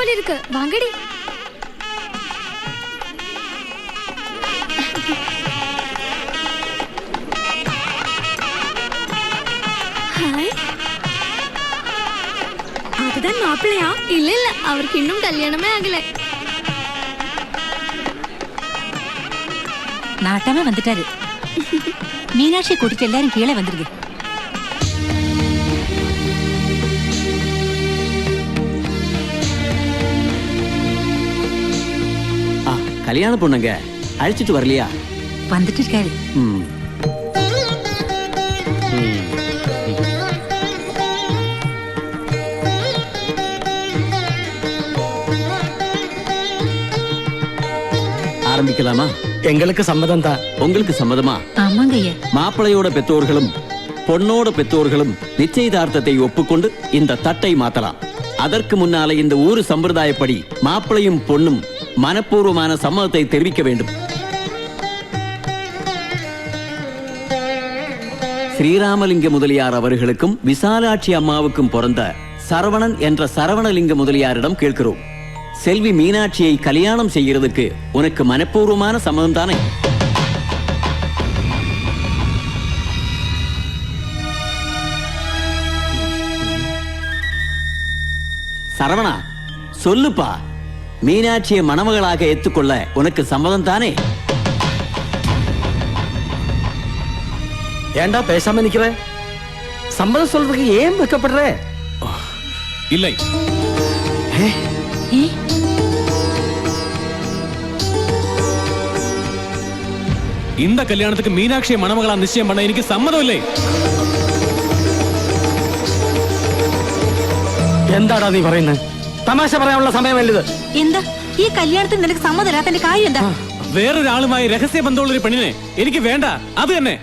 போல இருக்கு, வாங்கடி. ஹாய். அதுதான் மாப்பிள்ளையா? இல்ல இல்ல, அவருக்கு இன்னும் கல்யாணமே ஆகல. நாட்டாம வந்துட்டாரு. மீனாட்சி கூட்டிட்டு எல்லாரும் கீழே வந்துருங்க. கல்யாண பொண்ணுங்க அழைச்சிட்டு வரலையா? வந்துட்டு இருக்காரு. ஆரம்பிக்கலாமா? எங்களுக்கு சம்மதம் தான். உங்களுக்கு சம்மதமா? ஆமாங்க ஐயா. மாப்பிளையோட பெற்றோர்களும் பொண்ணோட பெற்றோர்களும் நிச்சயதார்த்தத்தை ஒப்புக்கொண்டு இந்த தட்டை மாத்தலாம். அதற்கு முன்னால இந்த ஊரு சம்பிரதாயப்படி மாப்பிளையும் பொண்ணும் மனப்பூர்வமான சம்மதத்தை தெரிவிக்க வேண்டும். ஸ்ரீராமலிங்க முதலியார் அவர்களுக்கும் விசாலாட்சி அம்மாவுக்கும் பிறந்த சரவணன் என்ற சரவணலிங்க முதலியாரிடம் கேட்கிறோம். செல்வி மீனாட்சியை கல்யாணம் செய்யறதுக்கு உனக்கு மனப்பூர்வமான சம்மதம் தானே? சரவணா, சொல்லுப்பா. மீனாட்சியை மணமகளாக ஏற்றுக்கொள்ள உனக்கு சம்மதம் தானே? ஏண்டா பேசாம நிக்கிற? சம்மதம் சொல்றதுக்கு ஏன் வெக்கப்படுற? இல்லை. இந்த கல்யாணத்துக்கு மீனாட்சியை மணமகளா நிச்சயம் பண்ண எனக்கு சம்மதம் இல்லை. എന്താടാ നീ പറയുന്നത്? തമാശ പറയാനുള്ള സമയമല്ലത്. എന്താ ഈ കല്യാണത്തിന് നിനക്ക് സമ്മതമില്ലാത്തതിന്റെ കാര്യം എന്താ? വേറൊരാളുമായി രഹസ്യ ബന്ധമുള്ള ഒരു പെണ്ണിനെ എനിക്ക് വേണ്ട. അത് തന്നെ.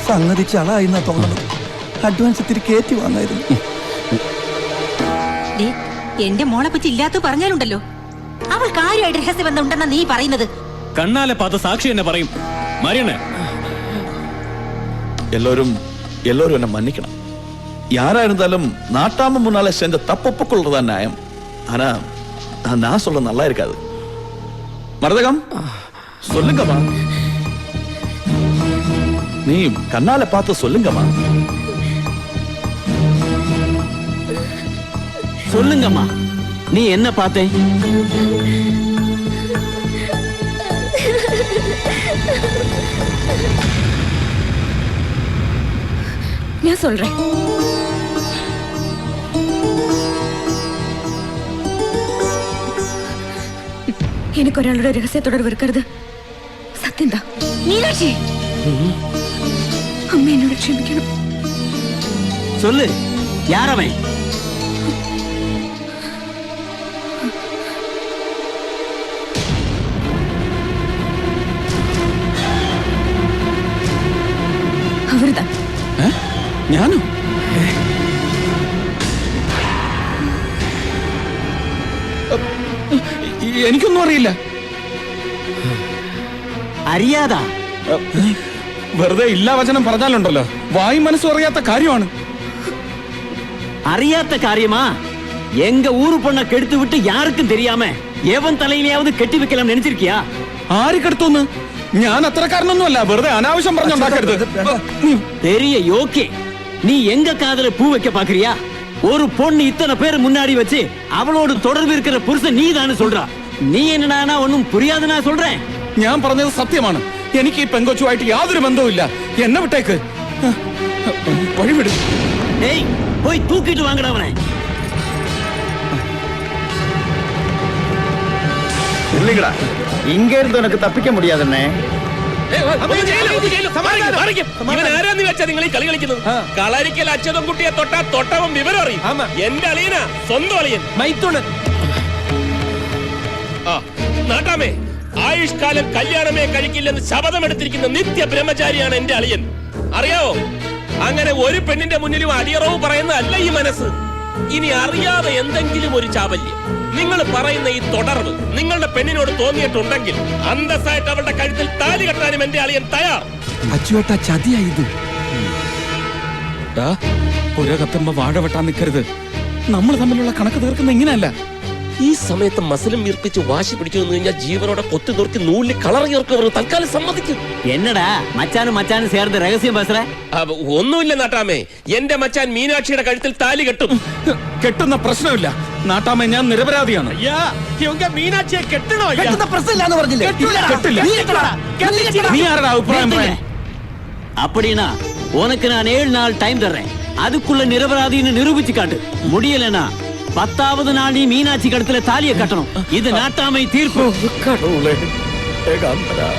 സംഗതി ചളായിന്നാ തോന്നുന്നത്. അഡ്വാൻസ് ഇത്തിരി കയറ്റി വന്നായിരുന്നു. എന്റെ മോളെ പറ്റി ഇല്ലാത്ത പറഞ്ഞാലുണ്ടല്ലോ, അവൾ കാര്യമായിട്ട് രഹസ്യബന്ധം ഉണ്ടെന്നാ നീ പറയുന്നത്. കണ്ണാലെ പാത്ത സാക്ഷി എന്നെ പറയും. മരിയണ്ണേ, எல்லாரும் என்ன மன்னிக்கணும். யாரா இருந்தாலும் நாட்டாம முன்னால செஞ்ச தப்பொப்புக்கொள்றதா நியாயம். ஆனா நான் சொல்ல நல்லா இருக்காது. மரதகம், சொல்லுங்கம்மா. நீ கண்ணால பார்த்து சொல்லுங்கம்மா. சொல்லுங்கம்மா, நீ என்ன பார்த்தே? ഞാൻ சொல்றேன். எனக்கு ഒരാളുടെ രഹസ്യ തുടർവ് இருக்கிறது സത്യംതാ. மீனாட்சி, அம்மா என்னோட ക്ഷമിക്കണം. சொல்லு, யார் அவன்? അവர்தான். ഞാനോ? എനിക്കൊന്നും അറിയില്ല. അറിയാതാ? വെറുതെ ഇല്ലാ വചനം പറഞ്ഞാലുണ്ടല്ലോ, വായി മനസ്സും അറിയാത്ത കാര്യമാണ്. அறியாத காரியமா? எங்க ஊரு பொண்ண கெடுத்து விட்டு யாருக்கும் தெரியாம எவன் தலையிலேயாவது கெட்டி வைக்கலாம் நினைச்சிருக்கியா? ആര് കെടുത്തോന്ന്? ഞാൻ അത്രക്കാരനൊന്നുമല്ല. വെറുതെ അനാവശ്യം പറഞ്ഞുണ്ടാക്കരുത്. பெரிய யோக்கே, நீ எங்க காதல பூ வைக்க பாக்குறியா? ஒரு பொண்ணு இத்தனை பேர் முன்னாடி வச்சு அவளோடு தொடர்பு இருக்கிற புருஷன் நீ தானே சொல்றா. நீ என்னடா ஒன்னும் புரியாதுன்னா சொல்றேன். ഞാൻ പറഞ്ഞത് സത്യമാണ്. എനിക്ക് ഈ പെങ്കൊച്ചുമായിട്ട് യാതൊരു ബന്ധവുമില്ല. എന്നെ വിട്ടേക്ക്. വഴിവിടും. ஏய், போய் தூக்கிட்டு வாங்கடா அவனை. இல்லைங்கடா, இங்க இருந்து உனக்கு தப்பிக்க முடியாதுன்னே. കളരിക്കൽ അച്ഛനും കുട്ടിയെ തൊട്ടാ തൊട്ടവൻ വിവരം അറിയും. എന്റെ അളിയന സ്വന്തം അളിയൻ മൈത്തുണൻ. നാട്ടാമേ, ആയുഷ്കാലം കല്യാണമേ കഴിക്കില്ലെന്ന് ശപഥമെടുത്തിരിക്കുന്ന നിത്യ ബ്രഹ്മചാരിയാണ് എന്റെ അളിയൻ. അറിയാവോ? അങ്ങനെ ഒരു പെണ്ണിന്റെ മുന്നിലും അടിയറവ് പറയുന്നതല്ല ഈ മനസ്സ്. ഇനി അറിയാതെ എന്തെങ്കിലും ഒരു ചാബല്യം, നിങ്ങൾ പറയുന്ന ഈ തുടർവ് നിങ്ങളുടെ പെണ്ണിനോട് തോന്നിയിട്ടുണ്ടെങ്കിൽ അന്തസ്സായിട്ട് അവളുടെ കഴുത്തിൽ താലി കെട്ടാനും എന്റെ അളിയൻ തയ്യാർ. അച്ചുവേട്ട ചതിയായത്. പുര കത്തുമ്പോ വാഴ വെട്ടാൻ നിൽക്കരുത്. നമ്മൾ തമ്മിലുള്ള കണക്ക് തീർക്കുന്ന ഇങ്ങനെയല്ല. ഈ സമയത്ത് മസിലും വീർപ്പിച്ച് വാശി പിടിച്ചു നിന്ന് കഴിഞ്ഞാൽ ജീവനോടെ കൊത്തി നോക്കി നൂലിൽ കളർ ചേർക്കും. തൽക്കാലം സമ്മതിക്കും. എന്നടാ മച്ചാനും ചേർന്ന് രഹസ്യം പേசுற? ഒന്നുമില്ല നാട്ടാമേ, എന്റെ മച്ചാൻ മീനാക്ഷിയുടെ കഴുത്തിൽ താലി കെട്ടും. കെട്ടുന്ന പ്രശ്നമില്ല നാട്ടാമേ, ഞാൻ നിരപരാധിയാണ്. മീനാക്ഷിയെ കെട്ടണോ? കെട്ടില്ല. നീ ആരുടെ അഭിപ്രായം പറയാൻ? அப்படினா உனக்கு நான் 7 நாள் டைம் தர்றேன். அதுக்குள்ள நிரபராதின்னு நிரூபிச்சு காட்டு. முடியலனா 10வது நாள் நீ மீனாட்சி கழுத்துல தாலியை கட்டணும். இது நாட்டாமை தீர்ப்பு. கடவுளே, ஏகாம்பரா.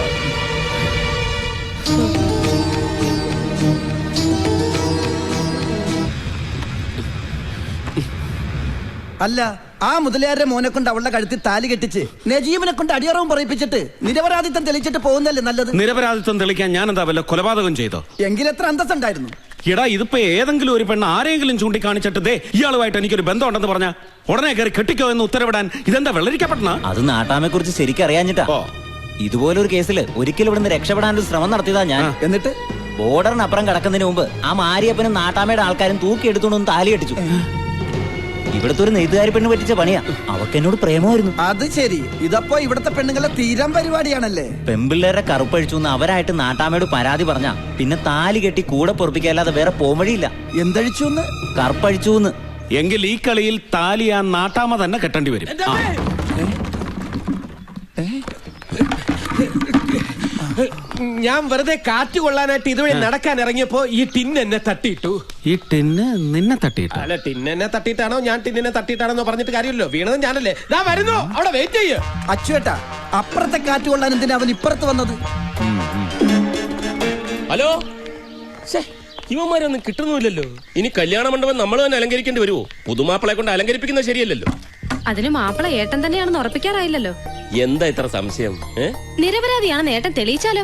അല്ല, ആ മുതലയാരുടെ മോനെ കൊണ്ട് അവളുടെ കഴുത്തിൽ താലി കെട്ടിച്ച് നജീബിനെ കൊണ്ട് അടിയറവും പറയിപ്പിച്ചിട്ട് നിരപരാധിത്വം തെളിയിച്ചിട്ട് പോകുന്നല്ലേ നല്ലത്. നിരപരാധിത്വം തെളിയിക്കാൻ ഞാൻ എന്താ വല്ല കൊലപാതകം ചെയ്തോ? എങ്കിലെത്ര അന്തസ്സുണ്ടായിരുന്നു. എടാ, ഇതിപ്പോ ഏതെങ്കിലും ഒരു പെണ്ണ് ആരെങ്കിലും ചൂണ്ടിക്കാണിച്ചിട്ട് ദേ ഇയാളുമായിട്ട് എനിക്കൊരു ബന്ധം ഉണ്ടെന്ന് പറഞ്ഞ ഉടനെ കയറി കെട്ടിക്കോ എന്ന് ഉത്തരവിടാൻ ഇതെന്താ വെള്ളരിക്കപ്പെട്ട? അത് നാട്ടാമെ കുറിച്ച് ശരിക്കും അറിയാഞ്ഞിട്ടാ. ഇതുപോലൊരു കേസില് ഒരിക്കലും ഇവിടുന്ന് രക്ഷപ്പെടാനൊരു ശ്രമം നടത്തിയതാ ഞാൻ. എന്നിട്ട് ബോർഡറിനപ്പുറം കടക്കുന്നതിന് മുമ്പ് ആ മാരിയപ്പനും നാട്ടാമയുടെ ആൾക്കാരും തൂക്കിയെടുത്തോണ്ടൊന്ന് താലി കെട്ടിച്ചു. ഇവിടുത്തെ ഒരു നെയ്ത്തുകാരി പെണ്ണ് പറ്റിച്ച പണിയാ. അവക്ക് എന്നോട് പ്രേമമായിരുന്നു. അത് ശരി. ഇതപ്പോ ഇവിടുത്തെ പെണ്ണുങ്ങളെ തീരം പരിപാടിയാണല്ലേ. പെമ്പിള്ളേരെ കറുപ്പഴിച്ചു എന്ന് അവരായിട്ട് നാട്ടാമയോട് പരാതി പറഞ്ഞ പിന്നെ താലി കെട്ടി കൂടെ പൊറപ്പിക്കല്ലാതെ വേറെ പോംവഴിയില്ല. എന്തഴിച്ചു? കറുപ്പഴിച്ചു. എങ്കിൽ ഈ കളിയിൽ താലി ആ നാട്ടാമ തന്നെ കെട്ടേണ്ടി വരും. ഞാൻ വെറുതെ കാറ്റ് കൊള്ളാനായിട്ട് ഇതുവഴി നടക്കാൻ ഇറങ്ങിയപ്പോ ഈ ടിന്ന് എന്നെ തട്ടിയിട്ടു. ഈ ടിന്ന് നിന്നെ തട്ടിയിട്ട്? അല്ല, ടിന്ന് എന്നെ തട്ടിയിട്ടാണോ ഞാൻ ടിന്നിനെ തട്ടിയിട്ടാണോ പറഞ്ഞിട്ട് കാര്യമല്ലോ. വീണത് ഞാനല്ലേ. ദാ വരുന്നു, അവിടെ വെയിറ്റ് ചെയ്യ്. അച്ചുവേട്ടാ, അപ്പുറത്തെ കാറ്റ് കൊള്ളാൻ എന്തിനാ അവൻ ഇപ്പുറത്ത് വന്നത്? ഹലോ, ഇവന്മാരൊന്നും കിട്ടുന്നില്ലല്ലോ. ഇനി കല്യാണ മണ്ഡപം നമ്മൾ തന്നെ അലങ്കരിക്കേണ്ടി വരുമോ? പുതുമാപ്പിളെ കൊണ്ട് അലങ്കരിപ്പിക്കുന്നത് ശരിയല്ലല്ലോ. അതിന് മാപ്പിള ഏട്ടൻ തന്നെയാണെന്ന് ഉറപ്പിക്കാറായില്ലല്ലോ. എന്താ ഇത്ര സംശയം? നിരപരാധിയാണെന്ന് ഏട്ടൻ തെളിയിച്ചാലോ?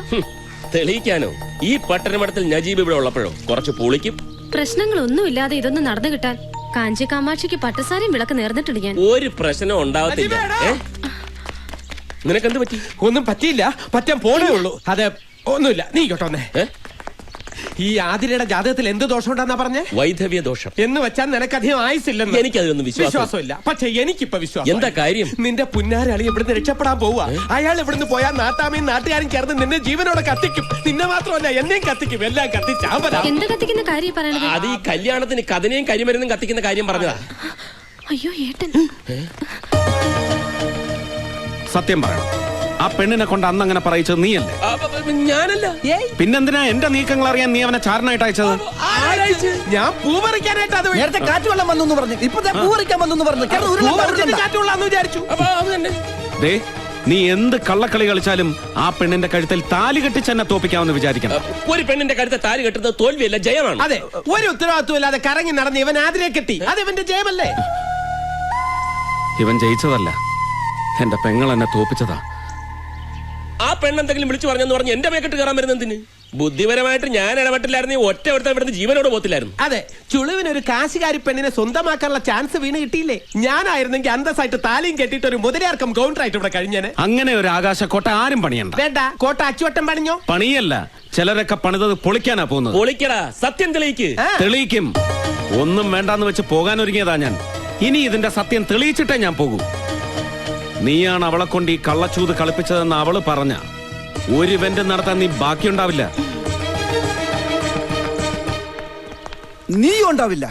തെളിയിക്കാനോ? ഈ പട്ടണമഠത്തിൽ നജീബ് ഇവിടെ ഉള്ളപ്പോഴോ കുറച്ച് പൊളിക്കും. പ്രശ്നങ്ങളൊന്നുമില്ലാതെ ഇതൊന്നും നടന്നു കിട്ടാൻ കാഞ്ചി കാമാക്ഷിക്ക് പട്ടുസാരിയും വിളക്ക് നേർന്നിട്ടുണ്ട് ഞാൻ. ഒരു പ്രശ്നം ഉണ്ടാവത്തില്ല. നിനക്കെന്ത് പറ്റി? ഒന്നും പറ്റിയില്ല, പറ്റാൻ പോണേ ഉള്ളൂ. അത് ഒന്നുമില്ല, നീ കേട്ടോന്നേ. ഈ ആതിരയുടെ ജാതകത്തിൽ എന്ത് ദോഷം ഉണ്ടെന്നാ പറഞ്ഞേ? വൈധവ്യ ദോഷം എന്ന് വെച്ചാൽ നിനക്കധികം ആയുസില്ലെന്ന്. എനിക്കതൊന്നും വിശ്വാസമില്ല. പക്ഷെ എനിക്കിപ്പോ വിശ്വാസം. എന്താ കാര്യം? നിന്റെ പുന്നാരളി ഇവിടുന്ന് രക്ഷപ്പെടാൻ പോവാ. അയാൾ ഇവിടുന്ന് പോയാൽ നാട്ടാമയും നാട്ടുകാരും ചേർന്ന് നിന്നെ ജീവനോടെ കത്തിക്കും. നിന്നെ മാത്രമല്ല എന്നെയും കത്തിക്കും. എല്ലാം കത്തിച്ചാവരാ. എന്ത് കത്തിക്കുന്ന കാര്യം പറയണത്? അത് ഈ കല്യാണത്തിന് കഥനയും കരിമരുന്നും കത്തിക്കുന്ന കാര്യം പറഞ്ഞതാ. അയ്യോ ഏട്ടൻ, സത്യം പറയണം, ആ പെണ്ണിനെ കൊണ്ട് അന്ന് അങ്ങനെ പറയിച്ചത് നീയല്ലേ? ഞാനല്ല. പിന്നെന്തിനാ എന്റെ നീക്കങ്ങൾ അറിയാൻ നീ അവനെ ചാരനായിട്ട് അയച്ചത്? ഞാൻ പൂ പറിക്കാനായിട്ട്. അത് നേരത്തെ കാറ്റ് വെള്ളം വന്നു പറഞ്ഞു, ഇപ്പൊ പൂ പറിക്കാൻ വന്നു പറഞ്ഞു. കാറ്റുള്ളാന്ന് വിചാരിച്ചു. ദേ, നീ എന്ത് കള്ളക്കളി കളിച്ചാലും ആ പെണ്ണിന്റെ കഴുത്തിൽ താലി കെട്ടിച്ച് എന്നെ തോപ്പിക്കാമെന്ന് വിചാരിക്കണം. ഒരു പെണ്ണിന്റെ കഴുത്തിൽ താലി കെട്ടുന്നത് തോൽവിയല്ല, ജയമാണ്. അതെ, ഒരു ഉത്തരവാദിത്വം ഇല്ലാതെ കറങ്ങി നടന്ന് ഇവൻ ആതിരെ കെട്ടി. അത് ഇവന്റെ ജയമല്ലേ? ഇവൻ ജയിച്ചതല്ല, എന്റെ പെങ്ങൾ എന്നെ തോപ്പിച്ചതാ. ആ പെണ്ണെന്തെങ്കിലും വിളിച്ചു പറഞ്ഞെന്ന് പറഞ്ഞ് എന്റെ മേക്കെട്ട് കയറാൻ വരുന്നതിന്? ബുദ്ധിപരമായിട്ട് ഞാൻ ഇടപെട്ടില്ലായിരുന്നു, ഒറ്റ ഒരുത്തൻ ഇവിടുന്ന് ജീവനോട് പോത്തില്ലായിരുന്നു. അതെ, ചുളുവിനൊരു കാശുകാരി പെണ്ണിനെ സ്വന്തമാക്കാനുള്ള ചാൻസ് വീണ് കിട്ടിയില്ലേ? ഞാനായിരുന്നെങ്കിൽ അന്തസ്സായിട്ട് താലിയും കെട്ടിയിട്ട് ഒരു മുതലാർക്കം കൗണ്ടറായിട്ട് ഇവിടെ കഴിഞ്ഞേനെ. അങ്ങനെ ഒരു ആകാശക്കോട്ട ആരും പണിയണ്ട. വേണ്ട, കോട്ട അച്ചുവട്ടം പണിഞ്ഞോ? പണിയല്ല, ചിലരൊക്കെ പണിതത് പൊളിക്കാനാ പോകുന്നത്. പൊളിക്കടാ, സത്യം തെളിയിക്ക്. തെളിയിക്കും. ഒന്നും വേണ്ടാന്ന് വെച്ച് പോകാനൊരുങ്ങിയതാ ഞാൻ. ഇനി ഇതിന്റെ സത്യം തെളിയിച്ചിട്ടേ ഞാൻ പോകൂ. നീയാണ് അവളെ കൊണ്ട് ഈ കള്ളച്ചൂത് കളിപ്പിച്ചതെന്ന് അവള് പറഞ്ഞ ഒരു ഇവന്റ് നടത്താൻ നീ ബാക്കിയുണ്ടാവില്ല. നീ ഉണ്ടാവില്ല.